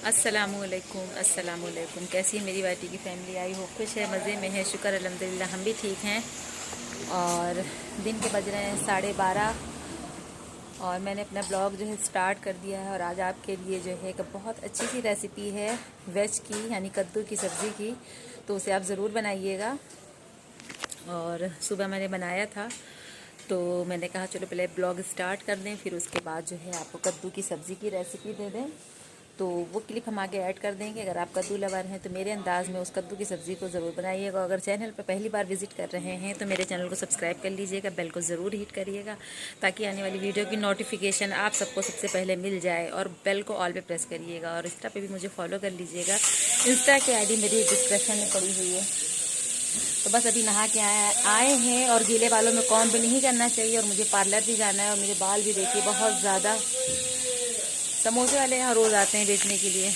अस्सलामुअलैकुम। कैसी है मेरी वाइटी की फैमिली? आई हो खुश है, मज़े में है, शुक्र अल्हम्दुलिल्लाह हम भी ठीक हैं। और दिन के बज रहे हैं 12:30 और मैंने अपना ब्लॉग जो है स्टार्ट कर दिया है। और आज आपके लिए जो है एक बहुत अच्छी सी रेसिपी है वेज की, यानी कद्दू की सब्ज़ी की, तो उसे आप ज़रूर बनाइएगा। और सुबह मैंने बनाया था तो मैंने कहा चलो पहले ब्लॉग स्टार्ट कर दें, फिर उसके बाद जो है आपको कद्दू की सब्ज़ी की रेसिपी दे दें। तो वो क्लिप हम आगे ऐड कर देंगे। अगर आप कद्दू लवर हैं तो मेरे अंदाज़ में उस कद्दू की सब्ज़ी को ज़रूर बनाइएगा। अगर चैनल पर पहली बार विजिट कर रहे हैं तो मेरे चैनल को सब्सक्राइब कर लीजिएगा, बेल को ज़रूर हिट करिएगा ताकि आने वाली वीडियो की नोटिफिकेशन आप सबको सबसे पहले मिल जाए। और बेल को ऑल पे प्रेस करिएगा। और इंस्टा पे भी मुझे फॉलो कर लीजिएगा, इंस्टा की ID मेरी डिस्क्रिप्शन में पड़ी हुई है। तो बस अभी नहा के आए हैं और गीले बालों में कॉम्ब भी नहीं करना चाहिए। और मुझे पार्लर भी जाना है और मेरे बाल भी देखिए बहुत ज़्यादा, समोसे वाले यहाँ रोज़ आते हैं बेचने के लिए,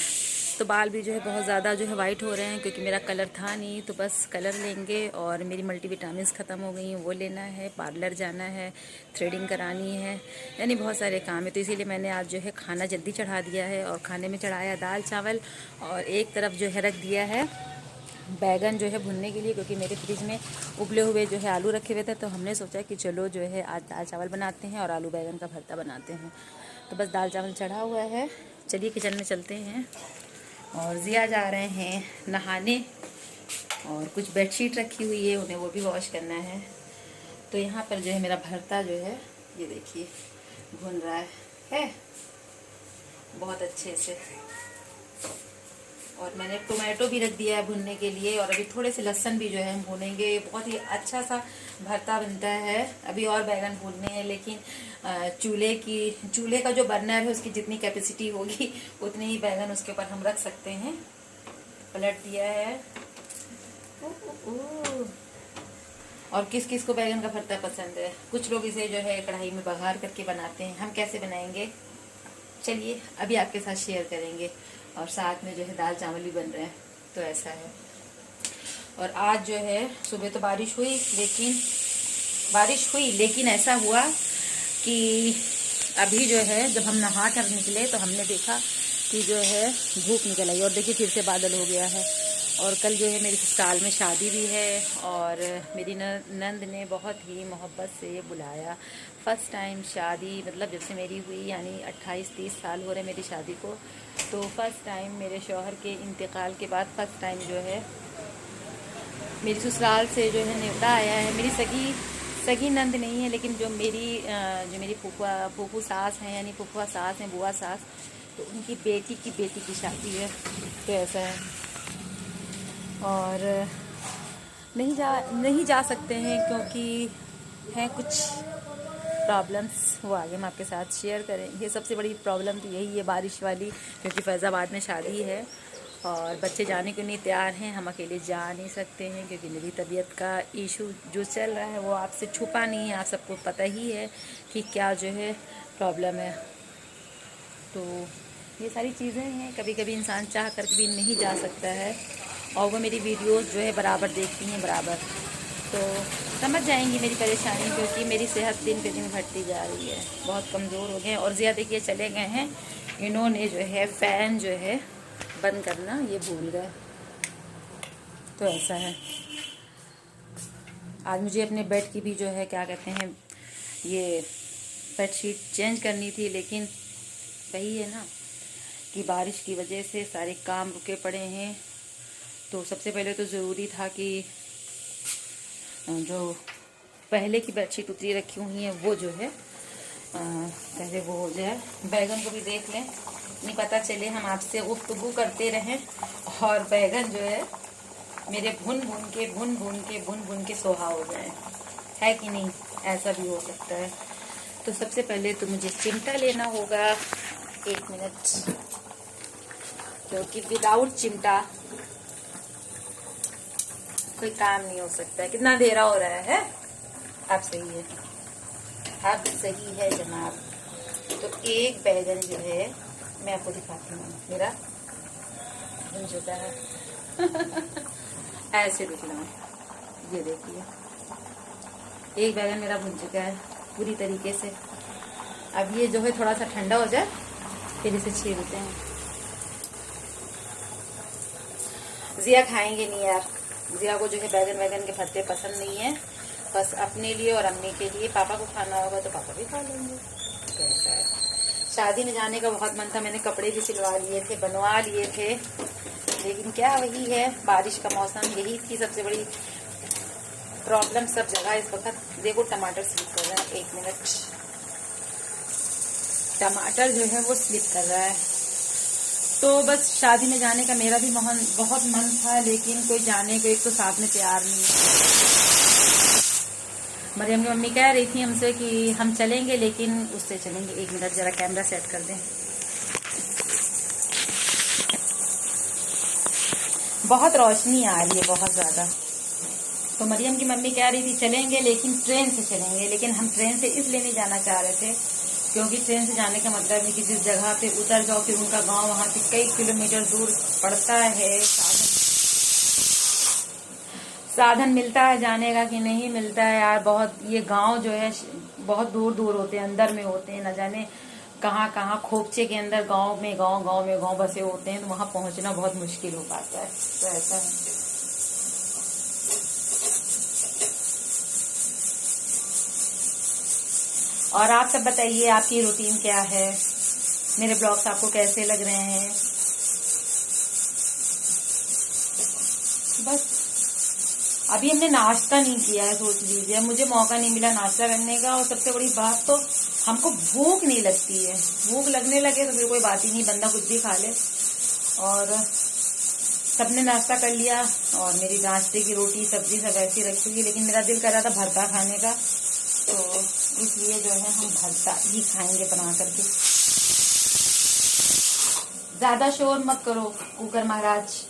तो बाल भी जो है बहुत ज़्यादा जो है वाइट हो रहे हैं क्योंकि मेरा कलर था नहीं। तो बस कलर लेंगे और मेरी मल्टीविटामिन्स ख़त्म हो गई हैं, वो लेना है, पार्लर जाना है, थ्रेडिंग करानी है, यानी बहुत सारे काम है। तो इसीलिए मैंने आज जो है खाना जल्दी चढ़ा दिया है। और खाने में चढ़ाया दाल चावल और एक तरफ जो है रख दिया है बैगन जो है भुनने के लिए, क्योंकि मेरे फ्रिज में उबले हुए जो है आलू रखे हुए थे। तो हमने सोचा कि चलो जो है आज दाल चावल बनाते हैं और आलू बैगन का भरता बनाते हैं। तो बस दाल चावल चढ़ा हुआ है, चलिए किचन में चलते हैं। और ज़िया जा रहे हैं नहाने और कुछ बेडशीट रखी हुई है, उन्हें वो भी वॉश करना है। तो यहाँ पर जो है मेरा भरता जो है ये देखिए भुन रहा है बहुत अच्छे से। और मैंने टोमेटो भी रख दिया है भुनने के लिए और अभी थोड़े से लहसुन भी जो है हम भूनेंगे। बहुत ही अच्छा सा भरता बनता है। अभी और बैगन भूनने हैं, लेकिन चूल्हे का जो बर्नर है उसकी जितनी कैपेसिटी होगी उतने ही बैगन उसके ऊपर हम रख सकते हैं। पलट दिया है। और किस किस को बैगन का भरता पसंद है? कुछ लोग इसे जो है कढ़ाई में बघार करके बनाते हैं, हम कैसे बनाएंगे चलिए अभी आपके साथ शेयर करेंगे। और साथ में जो है दाल चावल भी बन रहे हैं, तो ऐसा है। और आज जो है सुबह तो बारिश हुई लेकिन ऐसा हुआ कि अभी जो है जब हम नहा कर निकले तो हमने देखा कि जो है धूप निकल आई और देखिए फिर से बादल हो गया है। और कल जो है मेरे ससुराल में शादी भी है और मेरी नंद ने बहुत ही मोहब्बत से बुलाया। फ़र्स्ट टाइम शादी, मतलब जब से मेरी हुई यानी 28-30 साल हो रहे मेरी शादी को, तो फर्स्ट टाइम मेरे शौहर के इंतकाल के बाद फर्स्ट टाइम जो है मेरी ससुराल से जो है न्योता आया है। मेरी सगी नंद नहीं है, लेकिन जो मेरी फूफू सास हैं, यानी फूफा सास हैं, बुआ सास, तो उनकी बेटी की शादी है, तो ऐसा है। और नहीं जा सकते हैं क्योंकि हैं कुछ प्रॉब्लम्स, वो आगे हम आपके साथ शेयर करेंगे। सबसे बड़ी प्रॉब्लम तो यही है बारिश वाली, क्योंकि फैज़ाबाद में शादी है और बच्चे जाने को नहीं तैयार हैं। हम अकेले जा नहीं सकते हैं क्योंकि मेरी तबीयत का इशू जो चल रहा है वो आपसे छुपा नहीं है, आप सबको पता ही है कि क्या जो है प्रॉब्लम है। तो ये सारी चीज़ें हैं, कभी कभी इंसान चाह कर भी नहीं जा सकता है। और वो मेरी वीडियोस जो है बराबर देखती हैं बराबर, तो समझ जाएंगी मेरी परेशानी, क्योंकि मेरी सेहत दिन पे दिन घटती जा रही है, बहुत कमज़ोर हो गए हैं। और ज़िया देखिए चले गए हैं, इन्होंने जो है फ़ैन जो है बंद करना ये भूल गए, तो ऐसा है। आज मुझे अपने बेड की भी जो है क्या कहते हैं ये बेडशीट चेंज करनी थी, लेकिन वही है ना कि बारिश की वजह से सारे काम रुके पड़े हैं। तो सबसे पहले तो ज़रूरी था कि जो पहले की बेडशीट उतरी रखी हुई हैं वो जो है पहले वो हो जाए। बैगन को भी देख लें, नहीं पता चले हम आपसे गुफ्तगू करते रहें और बैगन जो है मेरे भुन भुन के सोहा हो जाए, है कि नहीं? ऐसा भी हो सकता है। तो सबसे पहले तो मुझे चिमटा लेना होगा, 1 मिनट, क्योंकि विदाउट चिमटा कोई काम नहीं हो सकता है। कितना अंधेरा हो रहा है? अब सही है, अब सही है जनाब। तो एक बैगन जो है मैं आपको दिखाती हूँ, मेरा भुन चुका है ऐसे दिखना, ये देखिए एक बैगन मेरा भुन चुका है पूरी तरीके से। अब ये जो है थोड़ा सा ठंडा हो जाए फिर इसे छीलते हैं। जिया खाएंगे नहीं यार, जिया को जो है बैगन वैगन के भरते पसंद नहीं है, बस अपने लिए और अम्मी के लिए। पापा को खाना होगा तो पापा भी खा लेंगे, तो ऐसा है। शादी में जाने का बहुत मन था, मैंने कपड़े भी सिलवा लिए थे, बनवा लिए थे, लेकिन क्या वही है, बारिश का मौसम, यही थी सबसे बड़ी प्रॉब्लम सब जगह इस वक्त। देखो टमाटर स्लिप कर रहा है, 1 मिनट, टमाटर जो है वो स्लिप कर रहा है। तो बस शादी में जाने का मेरा भी बहुत मन था, लेकिन कोई जाने को एक तो साथ में तैयार नहीं है। मरियम की मम्मी कह रही थी हमसे कि हम चलेंगे, लेकिन उससे चलेंगे। 1 मिनट जरा कैमरा सेट कर दें। बहुत रोशनी आ रही है, बहुत ज्यादा। तो मरियम की मम्मी कह रही थी चलेंगे, लेकिन ट्रेन से चलेंगे। लेकिन हम ट्रेन से इसलिए नहीं जाना चाह रहे थे क्योंकि ट्रेन से जाने का मतलब है कि जिस जगह पे उतर जाओ फिर उनका गांव वहां से कई किलोमीटर दूर पड़ता है। साधन मिलता है जाने का कि नहीं मिलता है यार। बहुत ये गांव जो है बहुत दूर दूर होते हैं, अंदर में होते हैं, न जाने कहाँ कहाँ खोपचे के अंदर गांव में गांव बसे होते हैं, तो वहां पहुंचना बहुत मुश्किल हो पाता है। तो ऐसा है। और आप सब बताइए आपकी रूटीन क्या है, मेरे ब्लॉग्स आपको कैसे लग रहे हैं। बस अभी हमने नाश्ता नहीं किया है, सोच लीजिए, मुझे मौका नहीं मिला नाश्ता करने का। और सबसे बड़ी बात तो हमको भूख नहीं लगती है। भूख लगने लगे तो फिर कोई बात ही नहीं, बंदा कुछ भी खा ले। और सबने नाश्ता कर लिया और मेरी नाश्ते की रोटी सब्जी सब ऐसी रखी हुई, लेकिन मेरा दिल कर रहा था भरता खाने का, तो इसलिए जो है हम भरता ही खाएंगे बना करके। ज्यादा शोर मत करो कुकर महाराज।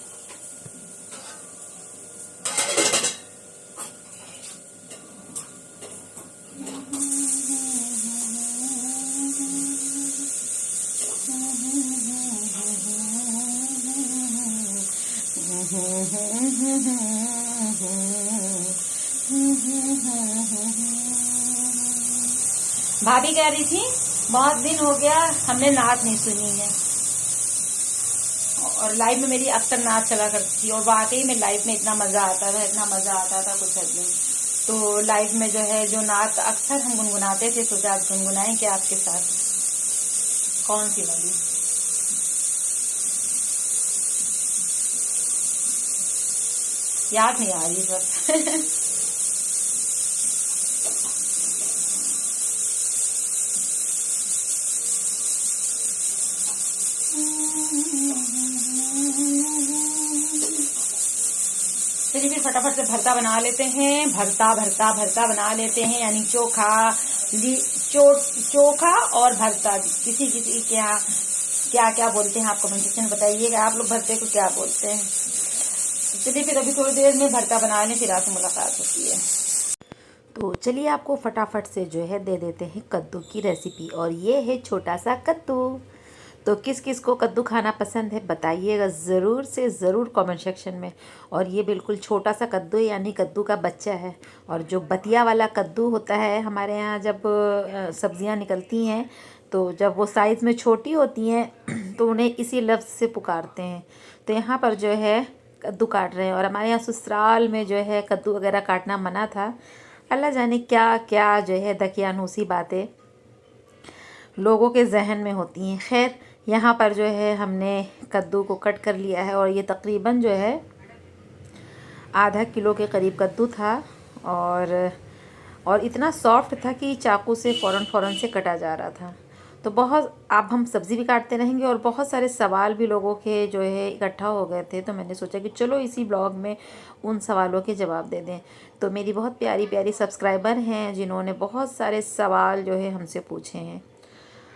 भाभी कह रही थी बहुत दिन हो गया हमने नात नहीं सुनी है, और लाइव में मेरी अक्सर नात चला करती थी। और वाकई में लाइव में इतना मजा आता था, इतना मजा आता था कुछ हद नहीं। तो लाइव में जो है जो नात अक्सर हम गुनगुनाते थे, सोचा आज गुनगुनाएं क्या आपके साथ। कौन सी वाली? याद नहीं आ रही इस वक्त। चलिए फिर फटाफट से भरता बना लेते हैं। भरता बना लेते हैं, यानी चोखा और भरता। किसी के यहाँ क्या क्या बोलते हैं आप कमेंट सेक्शन में बताइएगा, आप लोग भरते को क्या बोलते हैं। चलिए फिर अभी थोड़ी देर में भरता बना लें, फिर आपसे मुलाकात होती है। तो चलिए आपको फटाफट से जो है दे देते हैं कद्दू की रेसिपी। और ये है छोटा सा कद्दू। तो किस किस को कद्दू खाना पसंद है बताइएगा ज़रूर से ज़रूर कमेंट सेक्शन में। और ये बिल्कुल छोटा सा कद्दू है, यानी कद्दू का बच्चा है। और जो बतिया वाला कद्दू होता है हमारे यहाँ, जब सब्जियाँ निकलती हैं तो जब वो साइज़ में छोटी होती हैं तो उन्हें इसी लफ्ज़ से पुकारते हैं। तो यहाँ पर जो है कद्दू काट रहे हैं। और हमारे यहाँ ससुराल में जो है कद्दू वगैरह काटना मना था। अल्लाह जाने क्या क्या जो है दकियानूसी बातें लोगों के जहन में होती हैं। खैर यहाँ पर जो है हमने कद्दू को कट कर लिया है, और ये तकरीबन जो है आधा किलो के करीब कद्दू था। और इतना सॉफ्ट था कि चाकू से फ़ौरन से कटा जा रहा था। तो बहुत अब हम सब्ज़ी भी काटते रहेंगे, और बहुत सारे सवाल भी लोगों के जो है इकट्ठा हो गए थे। तो मैंने सोचा कि चलो इसी ब्लॉग में उन सवालों के जवाब दे दें। तो मेरी बहुत प्यारी प्यारी सब्सक्राइबर हैं जिन्होंने बहुत सारे सवाल जो है हमसे पूछे हैं।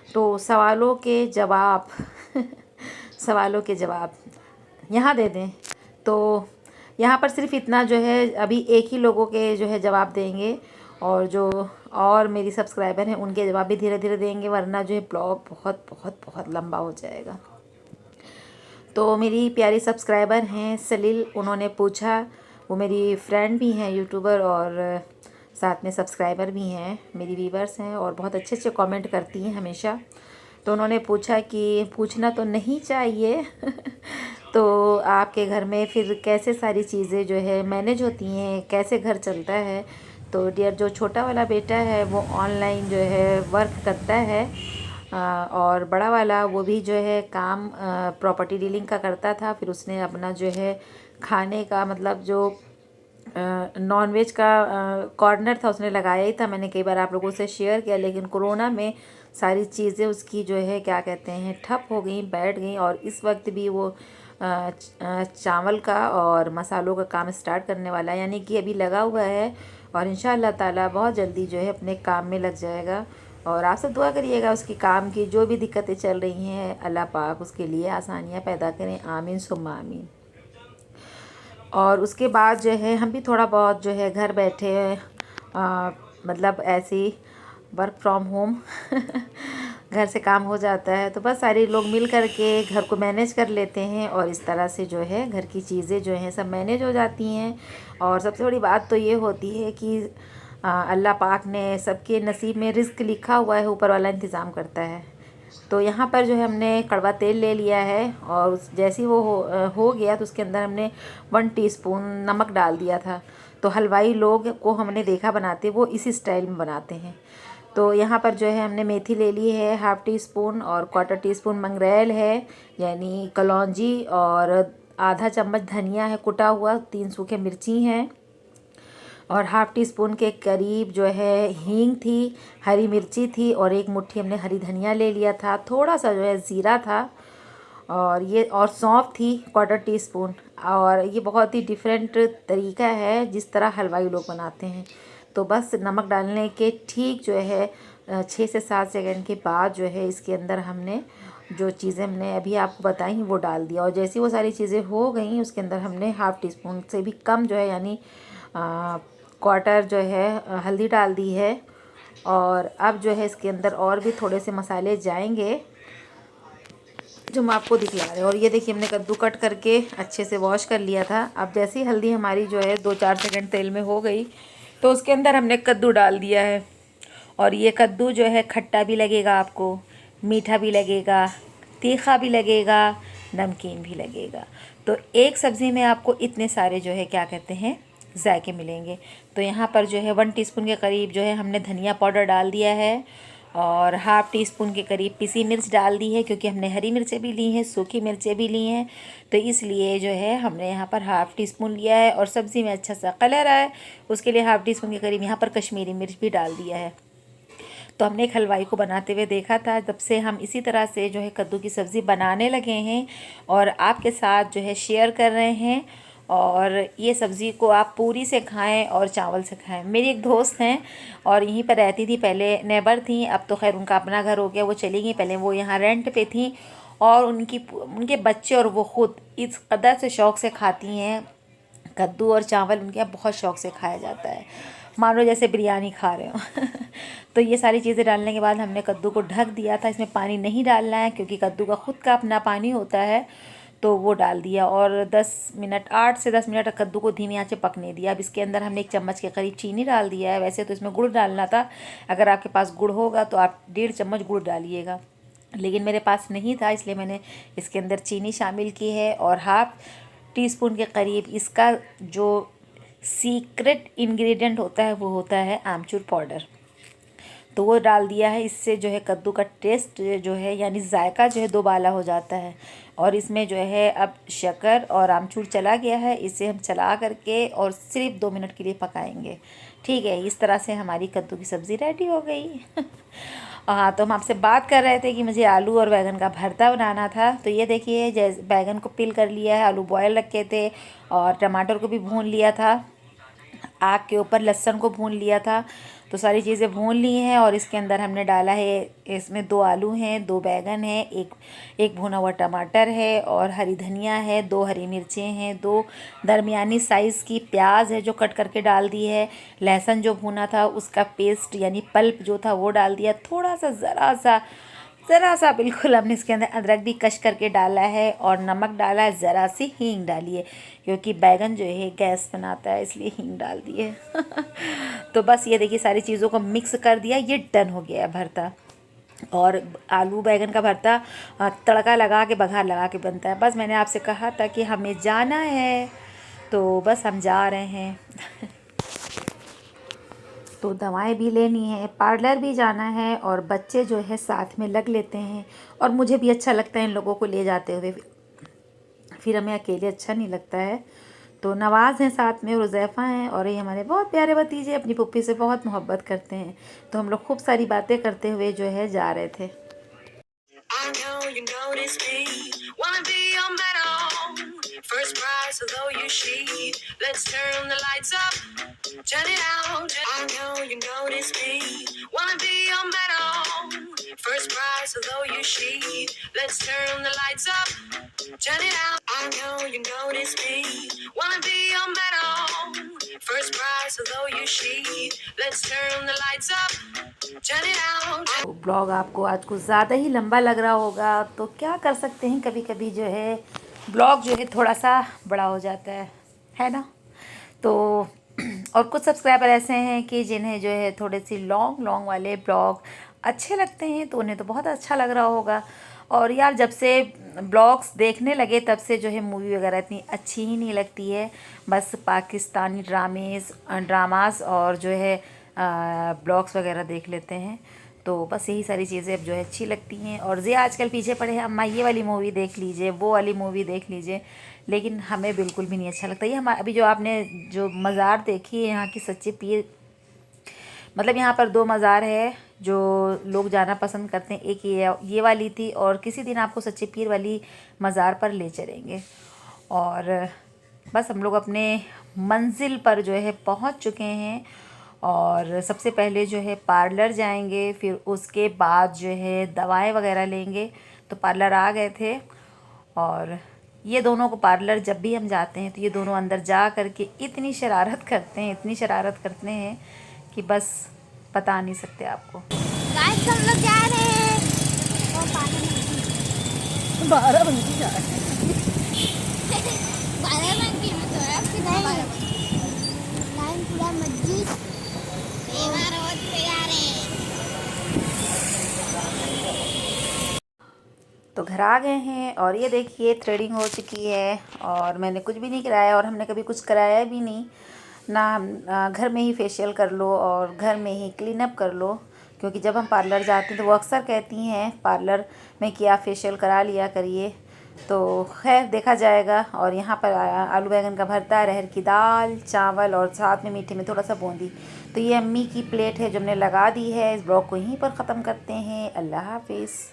तो सवालों के जवाब सवालों के जवाब यहाँ दे दें। तो यहाँ पर सिर्फ इतना जो है अभी एक ही लोगों के जो है जवाब देंगे, और जो और मेरी सब्सक्राइबर हैं उनके जवाब भी धीरे धीरे देंगे, वरना जो है ब्लॉग बहुत बहुत बहुत लंबा हो जाएगा। तो मेरी प्यारी सब्सक्राइबर हैं सलील, उन्होंने पूछा, वो मेरी फ्रेंड भी हैं यूट्यूबर, और साथ में सब्सक्राइबर भी हैं, मेरी व्यूवर्स हैं, और बहुत अच्छे अच्छे कमेंट करती हैं हमेशा। तो उन्होंने पूछा कि पूछना तो नहीं चाहिए तो आपके घर में फिर कैसे सारी चीज़ें जो है मैनेज होती हैं, कैसे घर चलता है। तो डियर, जो छोटा वाला बेटा है वो ऑनलाइन जो है वर्क करता है, और बड़ा वाला वो भी जो है काम प्रॉपर्टी डीलिंग का करता था। फिर उसने अपना जो है खाने का मतलब जो नॉन वेज का कॉर्नर था उसने लगाया ही था। मैंने कई बार आप लोगों से शेयर किया, लेकिन कोरोना में सारी चीज़ें उसकी जो है क्या कहते हैं ठप हो गई, बैठ गई। और इस वक्त भी वो चावल का और मसालों का काम स्टार्ट करने वाला है, यानी कि अभी लगा हुआ है। और इंशाअल्लाह ताला बहुत जल्दी जो है अपने काम में लग जाएगा। और आप सब दुआ करिएगा उसकी काम की, जो भी दिक्कतें चल रही हैं अल्लाह पाक उसके लिए आसानियाँ पैदा करें, आमीन सुम्मा आमीन। और उसके बाद जो है हम भी थोड़ा बहुत जो है घर बैठे मतलब ऐसे ही वर्क फ्रॉम होम घर से काम हो जाता है, तो बस सारे लोग मिल कर के घर को मैनेज कर लेते हैं। और इस तरह से जो है घर की चीज़ें जो हैं सब मैनेज हो जाती हैं। और सबसे बड़ी बात तो ये होती है कि अल्लाह पाक ने सबके नसीब में रिज़्क लिखा हुआ है, ऊपर वाला इंतज़ाम करता है। तो यहाँ पर जो है हमने कड़वा तेल ले लिया है, और जैसे ही वो हो गया तो उसके अंदर हमने 1 टीस्पून नमक डाल दिया था। तो हलवाई लोग को हमने देखा बनाते, वो इसी स्टाइल में बनाते हैं। तो यहाँ पर जो है हमने मेथी ले ली है 1/2 टीस्पून, और 1/4 टीस्पून मंगरेल है यानी कलौंजी, और आधा चम्मच धनिया है कुटा हुआ, 3 सूखे मिर्ची हैं, और 1/2 टीस्पून के करीब जो है हींग थी, हरी मिर्ची थी, और 1 मुट्ठी हमने हरी धनिया ले लिया था। थोड़ा सा जो है ज़ीरा था, और सौंफ थी 1/4 टीस्पून। और ये बहुत ही डिफरेंट तरीका है जिस तरह हलवाई लोग बनाते हैं। तो बस नमक डालने के ठीक जो है 6 से 7 सेकंड के बाद जो है इसके अंदर हमने जो चीज़ें हमने अभी आपको बताई वो डाल दिया। और जैसी वो सारी चीज़ें हो गई उसके अंदर हमने 1/2 टीस्पून से भी कम जो है यानी 1/4 जो है हल्दी डाल दी है। और अब जो है इसके अंदर और भी थोड़े से मसाले जाएंगे जो हम आपको दिखला रहे हैं। और ये देखिए हमने कद्दू कट करके अच्छे से वॉश कर लिया था। अब जैसे ही हल्दी हमारी जो है 2-4 सेकंड तेल में हो गई तो उसके अंदर हमने कद्दू डाल दिया है। और ये कद्दू जो है खट्टा भी लगेगा आपको, मीठा भी लगेगा, तीखा भी लगेगा, नमकीन भी लगेगा। तो एक सब्ज़ी में आपको इतने सारे जो है क्या कहते हैं जायके मिलेंगे। तो यहाँ पर जो है 1 टीस्पून के करीब जो है हमने धनिया पाउडर डाल दिया है, और 1/2 टीस्पून के करीब पिसी मिर्च डाल दी है, क्योंकि हमने हरी मिर्चें भी ली हैं, सूखी मिर्चें भी ली हैं, तो इसलिए जो है हमने यहाँ पर 1/2 टीस्पून लिया है। और सब्ज़ी में अच्छा सा कलर आए उसके लिए 1/2 टीस्पून के करीब यहाँ पर कश्मीरी मिर्च भी डाल दिया है। तो हमने एक हलवाई को बनाते हुए देखा था, तब से हम इसी तरह से जो है कद्दू की सब्ज़ी बनाने लगे हैं और आपके साथ जो है शेयर कर रहे हैं। और ये सब्ज़ी को आप पूरी से खाएं और चावल से खाएं। मेरी एक दोस्त हैं और यहीं पर रहती थी, पहले नेबर थी, अब तो खैर उनका अपना घर हो गया, वो चली गई। पहले वो यहाँ रेंट पे थी, और उनके बच्चे और वो ख़ुद इस कदर से शौक़ से खाती हैं कद्दू और चावल। उनके यहाँ बहुत शौक़ से खाया जाता है, मान लो जैसे बिरयानी खा रहे हो तो ये सारी चीज़ें डालने के बाद हमने कद्दू को ढक दिया था। इसमें पानी नहीं डालना है क्योंकि कद्दू का ख़ुद का अपना पानी होता है, तो वो डाल दिया। और 8 से 10 मिनट कद्दू को धीमी आंच पे पकने दिया। अब इसके अंदर हमने 1 चम्मच के करीब चीनी डाल दिया है। वैसे तो इसमें गुड़ डालना था, अगर आपके पास गुड़ होगा तो आप 1.5 चम्मच गुड़ डालिएगा, लेकिन मेरे पास नहीं था इसलिए मैंने इसके अंदर चीनी शामिल की है। और 1/2 टीस्पून के करीब इसका जो सीक्रेट इंग्रेडिएंट होता है वो होता है आमचूर पाउडर, तो वो डाल दिया है। इससे जो है कद्दू का टेस्ट जो है यानी जायका जो है दोबाला हो जाता है। और इसमें जो है अब शक्कर और आमचूर चला गया है, इसे हम चला करके और सिर्फ 2 मिनट के लिए पकाएंगे। ठीक है, इस तरह से हमारी कद्दू की सब्ज़ी रेडी हो गई हाँ, तो हम आपसे बात कर रहे थे कि मुझे आलू और बैंगन का भरता बनाना था। तो ये देखिए, जैसे बैंगन को पील कर लिया है, आलू बॉयल रखे थे, और टमाटर को भी भून लिया था, आग के ऊपर लहसुन को भून लिया था। तो सारी चीज़ें भून ली हैं। और इसके अंदर हमने डाला है, इसमें 2 आलू हैं, 2 बैंगन हैं, एक भुना हुआ टमाटर है, और हरी धनिया है, 2 हरी मिर्चें हैं, 2 दरमियानी साइज़ की प्याज है जो कट करके डाल दी है, लहसुन जो भुना था उसका पेस्ट यानी पल्प जो था वो डाल दिया, थोड़ा सा ज़रा सा बिल्कुल हमने इसके अंदर अदरक भी कश करके डाला है, और नमक डाला है, ज़रा सी हींग डाली है क्योंकि बैगन जो है गैस बनाता है इसलिए हींग डाल दी है तो बस ये देखिए सारी चीज़ों को मिक्स कर दिया, ये डन हो गया है भरता। और आलू बैंगन का भरता तड़का लगा के बघार लगा के बनता है। बस मैंने आपसे कहा था कि हमें जाना है, तो बस हम जा रहे हैं। तो दवाएं भी लेनी है, पार्लर भी जाना है और बच्चे जो है साथ में लग लेते हैं। और मुझे भी अच्छा लगता है इन लोगों को ले जाते हुए, फिर हमें अकेले अच्छा नहीं लगता है। तो नवाज़ हैं साथ में, रुज़ैफ़ा हैं और ये हमारे बहुत प्यारे भतीजे अपनी पुप्पी से बहुत मोहब्बत करते हैं। तो हम लोग खूब सारी बातें करते हुए जो है जा रहे थे। I know you notice me, wanna be on better. First prize, although you cheat. Let's turn the lights up, turn it out. I know you notice me, wanna be on better. First prize, although you cheat. Let's turn the lights up, turn it out. I know you notice me, wanna be on better. First prize, although you cheat. Let's turn the lights up, turn it out. तो blog आपको आज कुछ ज़्यादा ही लंबा लग रहा होगा, तो क्या कर सकते हैं, कभी कभी जो है ब्लॉग जो है थोड़ा सा बड़ा हो जाता है ना। तो और कुछ सब्सक्राइबर ऐसे हैं कि जिन्हें जो है थोड़े सी लॉन्ग वाले ब्लॉग अच्छे लगते हैं, तो उन्हें तो बहुत अच्छा लग रहा होगा। और यार जब से ब्लॉग्स देखने लगे तब से जो है मूवी वगैरह इतनी अच्छी ही नहीं लगती है। बस पाकिस्तानी ड्रामास और जो है ब्लॉग्स वगैरह देख लेते हैं। तो बस यही सारी चीज़ें अब जो है अच्छी लगती हैं। और ये आजकल पीछे पड़े हैं, अम्मा ये वाली मूवी देख लीजिए, वो वाली मूवी देख लीजिए, लेकिन हमें बिल्कुल भी नहीं अच्छा लगता। ये हमारे अभी जो आपने जो मज़ार देखी है यहाँ की सच्चे पीर, मतलब यहाँ पर 2 मज़ार है जो लोग जाना पसंद करते हैं। एक ये वाली थी, और किसी दिन आपको सच्चे पीर वाली मज़ार पर ले चलेंगे। और बस हम लोग अपने मंजिल पर जो है पहुँच चुके हैं। और सबसे पहले जो है पार्लर जाएंगे, फिर उसके बाद जो है दवाएं वगैरह लेंगे। तो पार्लर आ गए थे, और ये दोनों को पार्लर जब भी हम जाते हैं तो ये दोनों अंदर जा करके इतनी शरारत करते हैं कि बस बता नहीं सकते आपको। गाइस हम लोग जा रहे हैं और बाराबंकी जा रहे हैं। बाराबंकी में तो है पूरा मस्जिद रोड पे जा रहे हैं। तो घर आ गए हैं और ये देखिए थ्रेडिंग हो चुकी है, और मैंने कुछ भी नहीं कराया, और हमने कभी कुछ कराया भी नहीं ना। घर में ही फेशियल कर लो और घर में ही क्लीन अप कर लो, क्योंकि जब हम पार्लर जाते हैं तो वो अक्सर कहती हैं पार्लर में कि आप फेशियल करा लिया करिए। तो खैर देखा जाएगा। और यहाँ पर आलू बैंगन का भरता, अरहर की दाल, चावल और साथ में मीठे में थोड़ा सा बूंदी। तो ये अम्मी की प्लेट है जो हमने लगा दी है। इस ब्लॉग को यहीं पर ख़त्म करते हैं। अल्लाह हाफिज़।